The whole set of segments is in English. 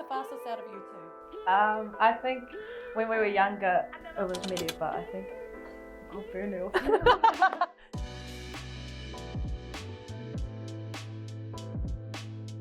the fastest out of you two? I think when we were younger, it was Media, but I think I'll burn it.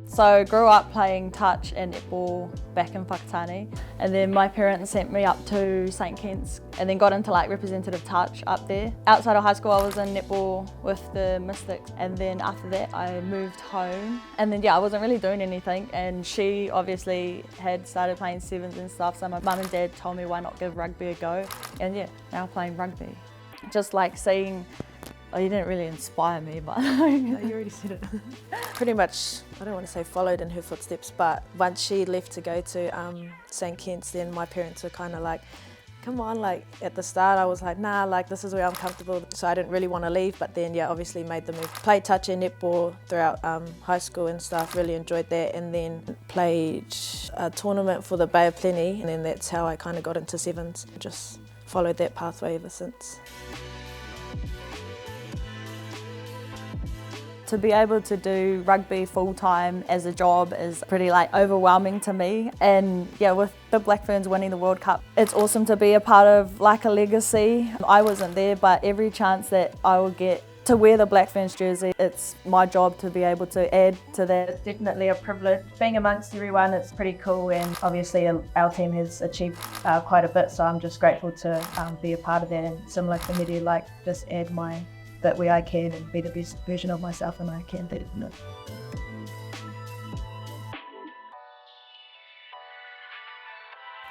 So grew up playing touch and netball back in Whakatane, and then my parents sent me up to St Kitts and then got into like representative touch up there. Outside of high school I was in netball with the Mystics, and then after that I moved home, and then I wasn't really doing anything, and she obviously had started playing sevens and stuff, so my mum and dad told me why not give rugby a go, and now playing rugby. Just like seeing, you didn't really inspire me, but No, you already said it. Pretty much, I don't want to say followed in her footsteps, but once she left to go to St Kitts, then my parents were kind of like, come on, like at the start I was like, nah, like this is where I'm comfortable, so I didn't really want to leave, but then obviously made the move. Played touch and netball throughout high school and stuff, really enjoyed that, and then played a tournament for the Bay of Plenty, and then that's how I kind of got into sevens. Just followed that pathway ever since. To be able to do rugby full-time as a job is pretty overwhelming to me, and with the Black Ferns winning the World Cup, it's awesome to be a part of like a legacy. I wasn't there, but every chance that I will get to wear the Black Ferns jersey, it's my job to be able to add to that. It's definitely a privilege. Being amongst everyone, it's pretty cool, and obviously our team has achieved quite a bit, so I'm just grateful to be a part of that, and similar to Media, just add my bit where I can and be the best version of myself and I can be.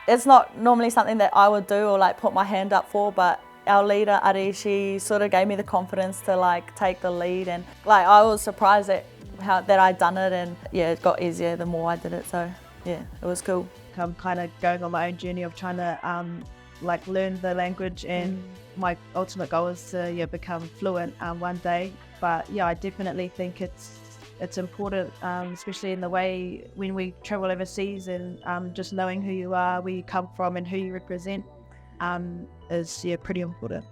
It's not normally something that I would do or put my hand up for, but our leader, Ari, she sort of gave me the confidence to take the lead, and I was surprised at that I'd done it, and it got easier the more I did it, so it was cool. I'm kind of going on my own journey of trying to learn the language, and my ultimate goal is to become fluent one day. But I definitely think it's important, especially in the way when we travel overseas, and just knowing who you are, where you come from and who you represent is pretty important.